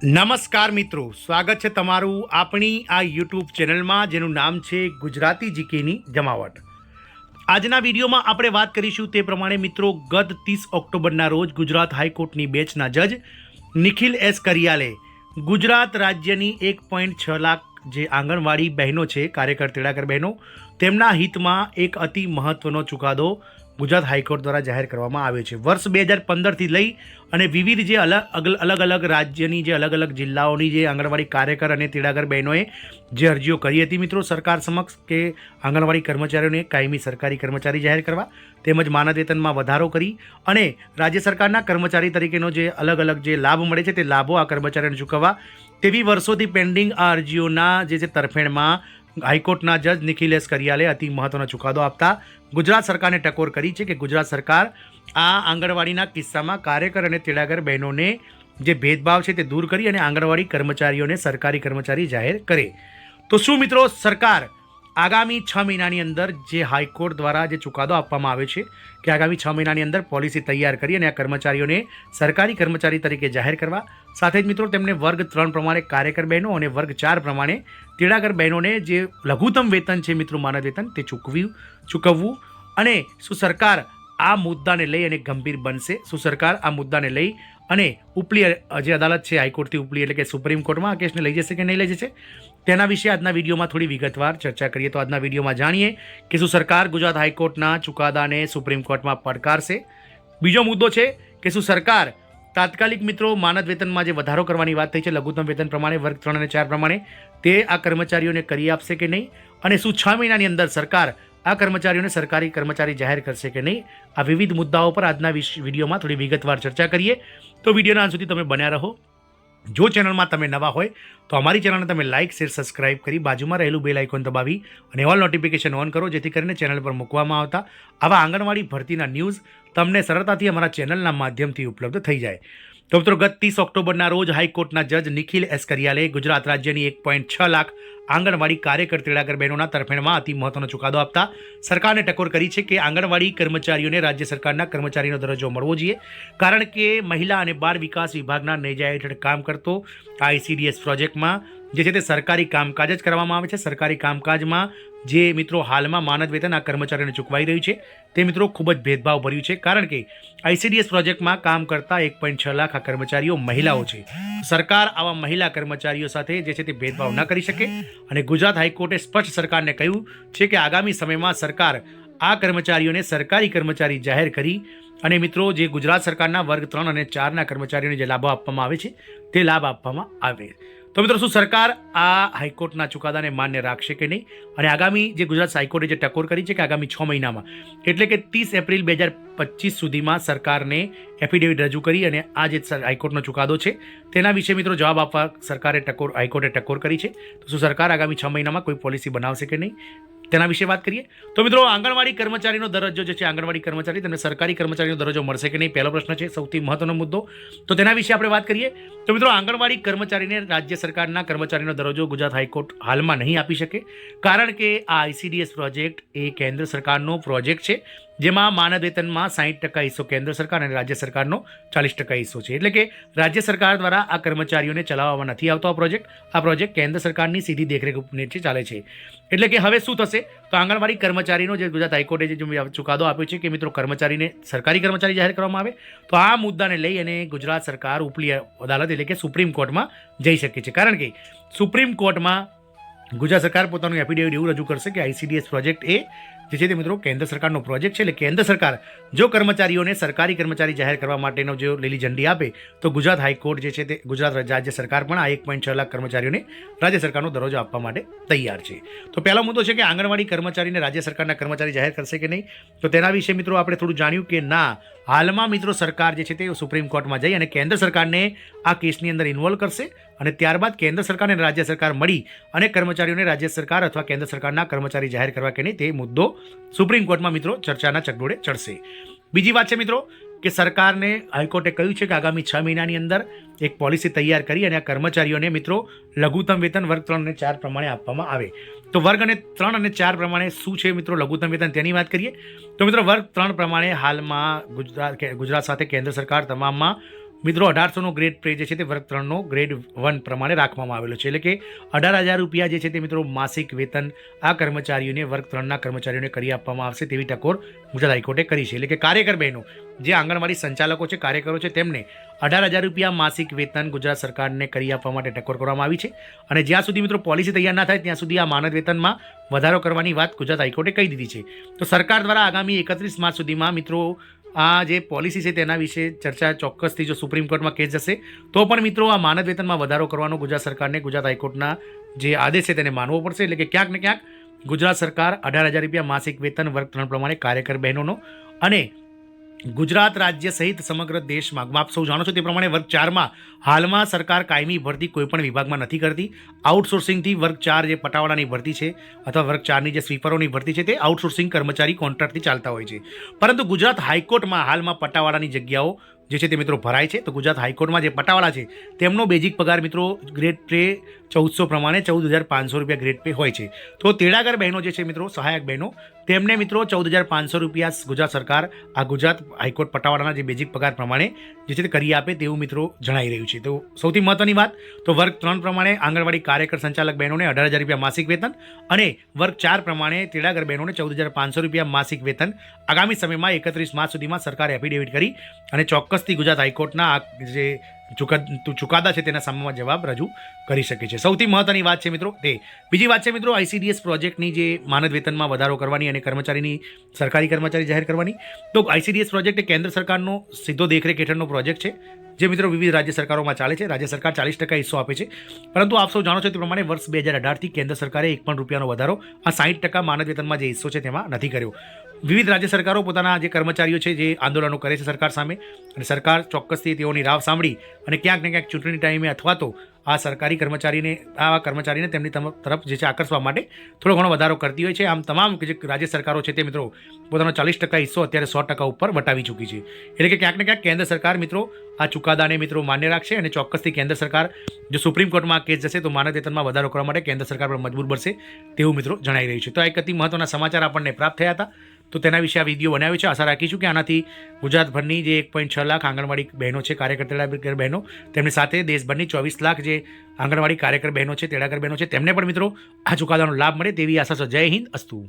નમસ્કાર મિત્રો, સ્વાગત છે તમારું આપણી આ યુટ્યુબ ચેનલમાં જેનું નામ છે ગુજરાતી જીકેની જમાવટ. આજના વિડીયોમાં આપણે વાત કરીશું તે પ્રમાણે મિત્રો, ગત 30 ઓક્ટોબરના રોજ ગુજરાત હાઈકોર્ટની બેચના જજ નિખિલ એસ કરિયાલે ગુજરાત રાજ્યની 1.6 લાખ જે આંગણવાડી બહેનો છે, કાર્યકર તેડાગર બહેનો, તેમના હિતમાં એક અતિ મહત્વનો ચુકાદો ગુજરાત હાઈકોર્ટ દ્વારા જાહેર કરવામાં આવ્યો છે. વર્ષ 2015થી લઈ અને વિવિધ જે અલગ અલગ રાજ્યની જે અલગ અલગ જિલ્લાઓની જે આંગણવાડી કાર્યકર અને તેડાગર બહેનોએ જે અરજીઓ કરી હતી મિત્રો સરકાર સમક્ષ કે આંગણવાડી કર્મચારીઓને કાયમી સરકારી કર્મચારી જાહેર કરવા તેમજ માનદ વેતનમાં વધારો કરી અને રાજ્ય સરકારના કર્મચારી તરીકેનો જે અલગ અલગ જે લાભ મળે છે તે લાભો આ કર્મચારીઓને ચૂકવવા તેવી વર્ષોથી પેન્ડિંગ આ અરજીઓના જે તરફેણમાં હાઈકોર્ટના જજ નિખિલ એસ કરિયાલે અતિ મહત્વનો ચુકાદો આપતા ગુજરાત સરકારને ટકોર કરી છે કે ગુજરાત સરકાર આ આંગણવાડીના કિસ્સામાં કાર્યકર અને તેડાગર બહેનોને જે ભેદભાવ છે તે દૂર કરી અને આંગણવાડી કર્મચારીઓને સરકારી કર્મચારી જાહેર કરે. તો શું મિત્રો, સરકાર આગામી 6 મહિનાની અંદર જે હાઈકોર્ટ દ્વારા જે ચુકાદો આપવામાં આવે છે કે આગામી 6 મહિનાની અંદર પોલિસી તૈયાર કરી અને આ કર્મચારીઓને સરકારી કર્મચારી તરીકે જાહેર કરવા, સાથે જ મિત્રો તેમને વર્ગ 3 પ્રમાણે કાર્યકર બહેનો અને વર્ગ 4 પ્રમાણે તેડાગર બહેનોને જે લઘુત્તમ વેતન છે મિત્રો, માનદ વેતન, તે ચૂકવવું. અને શું સરકાર આ મુદ્દાને લઈ અને ગંભીર બનશે? શું સરકાર આ મુદ્દાને લઈ અને ઉપલી જે અદાલત છે હાઈકોર્ટથી ઉપલી એટલે કે સુપ્રીમ કોર્ટમાં આ કેસને લઈ જશે કે નહીં લઈ જશે, તેના વિશે આજના વિડીયોમાં થોડી વિગતવાર ચર્ચા કરીએ. તો આજના વિડીયોમાં જાણીએ કે શું સરકાર ગુજરાત હાઈકોર્ટના ચુકાદાને સુપ્રીમ કોર્ટમાં પડકારશે. બીજો મુદ્દો છે કે શું સરકાર તાત્કાલિક મિત્રો માનદ વેતનમાં જે વધારો કરવાની વાત થઈ છે લઘુત્તમ વેતન પ્રમાણે વર્ગ 3 અને 4 પ્રમાણે તે આ કર્મચારીઓને કરી આપશે કે નહીં, અને શું 6 મહિનાની અંદર સરકાર આ કર્મચારીઓને સરકારી કર્મચારી જાહેર કરશે કે નહીં. આ વિવિધ મુદ્દાઓ પર આજના વિડીયોમાં થોડી વિગતવાર ચર્ચા કરીએ. તો વિડીયોના અંત સુધી તમે બન્યા રહો. જો ચેનલમાં તમે નવા હોય તો અમારી ચેનલને તમે લાઇક, શેર, સબસ્ક્રાઇબ કરી બાજુમાં રહેલું બેલ આઇકોન દબાવી અને ઓલ નોટિફિકેશન ઓન કરો, જેથી કરીને ચેનલ પર મૂકવામાં આવતા આવા આંગણવાડી ભરતીના ન્યૂઝ તમને સરળતાથી અમારા ચેનલના માધ્યમથી ઉપલબ્ધ થઈ જાય. તો મિત્રો, ગત 30 ઓક્ટોબરના રોજ હાઈકોર્ટના જજ નિખિલ એસ કરિયાલે ગુજરાત રાજ્યની 1.6 લાખ આંગણવાડી કાર્યકર તેડાગર બહેનોના તરફેણમાં અતિ મહત્વનો ચુકાદો આપતા સરકારને ટકોર કરી છે કે આંગણવાડી કર્મચારીઓને રાજ્ય સરકારના કર્મચારીનો દરજ્જો મળવો જોઈએ, કારણ કે મહિલા અને બાળ વિકાસ વિભાગના નેજા હેઠળ કામ કરતો ICDS પ્રોજેક્ટમાં જે છે તે સરકારી કામકાજ જ કરવામાં આવે છે. સરકારી કામકાજમાં જે મિત્રો હાલમાં માનદ વેતન આ કર્મચારીઓને ચૂકવાઈ રહ્યું છે તે મિત્રો ખૂબ જ ભેદભાવ ભર્યું છે, કારણ કે ICDS પ્રોજેક્ટમાં કામ કરતા 1.6 લાખ આ કર્મચારીઓ મહિલાઓ છે. સરકાર આવા મહિલા કર્મચારીઓ સાથે જે છે તે ભેદભાવ ન કરી શકે, અને ગુજરાત હાઈકોર્ટે સ્પષ્ટ સરકારને કહ્યું છે કે આગામી સમયમાં સરકાર આ કર્મચારીઓને સરકારી કર્મચારી જાહેર કરી અને મિત્રો જે ગુજરાત સરકારના વર્ગ 3 અને 4ના કર્મચારીઓને જે લાભો આપવામાં આવે છે તે લાભ આપવામાં આવે. તો મિત્રો, શું સરકાર આ હાઈકોર્ટના ચુકાદાને માન્ય રાખશે કે નહીં, અને આગામી જે ગુજરાત હાઈકોર્ટે જે ટકોર કરી છે કે આગામી 6 મહિનામાં એટલે કે 30 એપ્રિલ 2025 સુધીમાં સરકારને એફિડેવિટ રજૂ કરી અને આ જે હાઈકોર્ટનો ચુકાદો છે તેના વિશે મિત્રો જવાબ આપવા હાઈકોર્ટે ટકોર કરી છે. તો શું સરકાર આગામી 6 મહિનામાં કોઈ પોલિસી બનાવશે કે નહીં, તેના વિશે વાત કરીએ. તો મિત્રો, આંગણવાડી કર્મચારીનો દરજ્જો જે છે, આંગણવાડી કર્મચારી તેમને સરકારી કર્મચારીનો દરજ્જો મળશે કે નહીં, પહેલો પ્રશ્ન છે, સૌથી મહત્વનો મુદ્દો. તો તેના વિશે આપણે વાત કરીએ. તો મિત્રો, આંગણવાડી કર્મચારીને રાજ્ય સરકારના કર્મચારીનો દરજ્જો ગુજરાત હાઈકોર્ટ હાલમાં નહીં આપી શકે, કારણ કે આ ICDS પ્રોજેક્ટ એ કેન્દ્ર સરકારનો પ્રોજેક્ટ છે, જેમાં માનદ વેતનમાં 60% હિસ્સો કેન્દ્ર સરકાર અને રાજ્ય સરકારનો 40% હિસ્સો છે. એટલે કે રાજ્ય સરકાર દ્વારા આ કર્મચારીઓને ચલાવવામાં નથી આવતો આ પ્રોજેક્ટ કેન્દ્ર સરકારની સીધી દેખરેખ નીચે ચાલે છે. એટલે કે હવે શું થશે, તો આંગણવાડી કર્મચારીનો જે ગુજરાત હાઈકોર્ટે જે ચુકાદો આપ્યો છે કે મિત્રો કર્મચારીને સરકારી કર્મચારી જાહેર કરવામાં આવે, તો આ મુદ્દાને લઈ અને ગુજરાત સરકાર ઉપલી અદાલત એટલે કે સુપ્રીમ કોર્ટમાં જઈ શકે છે, કારણ કે સુપ્રીમ કોર્ટમાં ગુજરાત સરકાર પોતાનું એફિડેવિટ એવું રજૂ કરશે કે ICDS પ્રોજેક્ટ એ જે છે તે મિત્રો કેન્દ્ર સરકારનો પ્રોજેક્ટ છે. એટલે કેન્દ્ર સરકાર જો કર્મચારીઓને સરકારી કર્મચારી જાહેર કરવા માટેનો જો લીલી ઝંડી આપે તો ગુજરાત હાઈકોર્ટ જે છે તે ગુજરાત રાજ્ય સરકાર પણ આ 1.6 લાખ કર્મચારીઓને રાજ્ય સરકારનો દરજ્જો આપવા માટે તૈયાર છે. તો પહેલો મુદ્દો છે કે આંગણવાડી કર્મચારીને રાજ્ય સરકારના કર્મચારી જાહેર કરશે કે નહીં. તો તેના વિશે મિત્રો આપણે થોડું જાણ્યું કે ના, હાલમાં મિત્રો સરકાર જે છે તે સુપ્રીમ કોર્ટમાં જઈ અને કેન્દ્ર સરકારને આ કેસની અંદર ઇન્વોલ્વ કરશે, અને ત્યારબાદ કેન્દ્ર સરકાર અને રાજ્ય સરકાર મળી અને કર્મચારીઓને રાજ્ય સરકાર અથવા કેન્દ્ર સરકારના કર્મચારી જાહેર કરવા કે નહીં તે મુદ્દો સુપ્રીમ કોર્ટમાં મિત્રો ચર્ચાના ચકડોળે ચડશે. બીજી વાત છે મિત્રો કે સરકારને હાઈકોર્ટે કહ્યું છે કે આગામી 6 મહિનાની અંદર એક પોલિસી તૈયાર કરી અને આ કર્મચારીઓને મિત્રો લઘુત્તમ વેતન વર્ગ 3 અને 4 પ્રમાણે આપવામાં આવે. તો વર્ગ 3 અને 4 પ્રમાણે શું છે મિત્રો લઘુત્તમ વેતન, તેની વાત કરીએ. તો મિત્રો, વર્ગ 3 પ્રમાણે હાલમાં ગુજરાત સાથે કેન્દ્ર સરકાર તમામમાં મિત્રો 1800નો ગ્રેડ પે જે છે તે વર્ગ 3નો ગ્રેડ 1 પ્રમાણે રાખવામાં આવેલો છે. એટલે કે 18,000 રૂપિયા જે છે તે મિત્રો માસિક વેતન આ કર્મચારીઓને વર્ગ 3ના કર્મચારીઓને કરી આપવામાં આવશે તેવી ટકોર ગુજરાત હાઈકોર્ટે કરી છે. એટલે કે કાર્યકર બહેનો જે આંગણવાડી સંચાલકો છે, કાર્યકરો છે, તેમને 18,000 રૂપિયા માસિક વેતન ગુજરાત સરકારને કરી આપવા માટે ટકોર કરવામાં આવી છે. અને જ્યાં સુધી મિત્રો પોલિસી તૈયાર ના થાય ત્યાં સુધી આ માનદ વેતનમાં વધારો કરવાની વાત ગુજરાત હાઈકોર્ટે કહી દીધી છે. તો સરકાર દ્વારા આગામી 31 માર્ચ સુધીમાં મિત્રો આ જે પોલિસી છે તેના વિશે ચર્ચા ચોક્કસથી જો સુપ્રીમ કોર્ટમાં કેસ જશે તો પણ મિત્રો આ માનદ વેતનમાં વધારો કરવાનો ગુજરાત સરકારને ગુજરાત હાઈકોર્ટના જે આદેશ છે તેને માનવો પડશે. એટલે કે ક્યાંક ને ક્યાંક ગુજરાત સરકાર 18,000 રૂપિયા માસિક વેતન વર્ગ 3 પ્રમાણે કાર્યકર બહેનોનો અને ગુજરાત રાજ્ય સહિત સમગ્ર દેશમાં આપ સૌ જાણો છો તે પ્રમાણે વર્ગ 4માં હાલમાં સરકાર કાયમી ભરતી કોઈપણ વિભાગમાં નથી કરતી. આઉટસોર્સિંગથી વર્ગ 4 જે પટાવાળાની ભરતી છે અથવા વર્ગ 4ની જે સ્વીપરોની ભરતી છે તે આઉટસોર્સિંગ કર્મચારી કોન્ટ્રાક્ટથી ચાલતા હોય છે. પરંતુ ગુજરાત હાઈકોર્ટમાં હાલમાં પટાવાળાની જગ્યાઓ જે છે તે મિત્રો ભરાય છે. તો ગુજરાત હાઈકોર્ટમાં જે પટાવાળા છે તેમનો બેઝિક પગાર મિત્રો ગ્રેડ પે 1400 પ્રમાણે 14,500 રૂપિયા ગ્રેડ પે હોય છે. તો તેડાગર બહેનો જે છે મિત્રો, સહાયક બહેનો, તેમને મિત્રો 14,500 રૂપિયા ગુજરાત સરકાર આ ગુજરાત હાઈકોર્ટ પટાવાળાના જે બેઝિક પગાર પ્રમાણે જે છે તે કરી આપે તેવું મિત્રો જણાઈ રહ્યું છે. તો સૌથી મહત્વની વાત તો વર્ગ 3 પ્રમાણે આંગણવાડી કાર્યકર સંચાલક બહેનોને 18,000 રૂપિયા માસિક વેતન અને વર્ગ 4 પ્રમાણે તેડાગર બહેનોને 14,500 રૂપિયા માસિક વેતન આગામી સમયમાં 31 માર્ચ સુધીમાં સરકારે એફિડેવિટ કરી અને ચોક્કસથી ગુજરાત હાઈકોર્ટના આ જે ચુકાદા છે તેના સામે જવાબ રજૂ કરી શકે છે. સૌથી મહત્વની વાત છે મિત્રો તે. બીજી વાત છે મિત્રો ICDS પ્રોજેક્ટની જે માનદ વેતનમાં વધારો કરવાની અને કર્મચારીની સરકારી કર્મચારી જાહેર કરવાની. તો ICDS પ્રોજેક્ટ એ કેન્દ્ર સરકારનો સીધો દેખરેખ હેઠળનો પ્રોજેક્ટ છે જે મિત્રો વિવિધ રાજ્ય સરકારોમાં ચાલે છે. રાજ્ય સરકાર 40% હિસ્સો આપે છે. પરંતુ આપ સૌ જાણો છો તે પ્રમાણે વર્ષ 2018થી કેન્દ્ર સરકારે 1 પણ રૂપિયાનો વધારો આ 60% માનદ વેતનમાં જે હિસ્સો છે તેમાં નથી કર્યો. વિવિધ રાજ્ય સરકારો પોતાના જે કર્મચારીઓ છે જે આંદોલનો કરે છે સરકાર સામે અને સરકાર ચોક્કસથી તેઓની રાવ સાંભળી અને ક્યાંક ને ક્યાંક ચૂંટણી ટાઈમે અથવા તો આ સરકારી કર્મચારીને તેમની તરફ જે છે આકર્ષવા માટે થોડો ઘણો વધારો કરતી હોય છે. આમ તમામ જે રાજ્ય સરકારો છે તે મિત્રો પોતાનો 40% હિસ્સો અત્યારે 100% ઉપર વટાવી ચૂકી છે. એટલે કે ક્યાંક ને ક્યાંક કેન્દ્ર સરકાર મિત્રો આ ચુકાદાને મિત્રો માન્ય રાખશે અને ચોક્કસથી કેન્દ્ર સરકાર જો સુપ્રીમ કોર્ટમાં આ કેસ જશે તો માનદ વેતનમાં વધારો કરવા માટે કેન્દ્ર સરકાર પર મજબૂર બનશે તેવું મિત્રો જણાઈ રહ્યું છે. તો આ એક અતિ મહત્વના સમાચાર આપણને પ્રાપ્ત થયા હતા. તો તેના વિશે આ વિડીયો બનાવ્યો છે. આશા રાખીશું કે આનાથી ગુજરાતભરની જે 1.6 લાખ આંગણવાડી બહેનો છે, કાર્યકર તેડાગર બહેનો, તેમની સાથે દેશભરની 24 લાખ જે આંગણવાડી કાર્યકર બહેનો છે, તેડાગર બહેનો છે, તેમને પણ મિત્રો આ ચુકાદાનો લાભ મળે તેવી આશા છે. જય હિન્દ, અસ્તુ.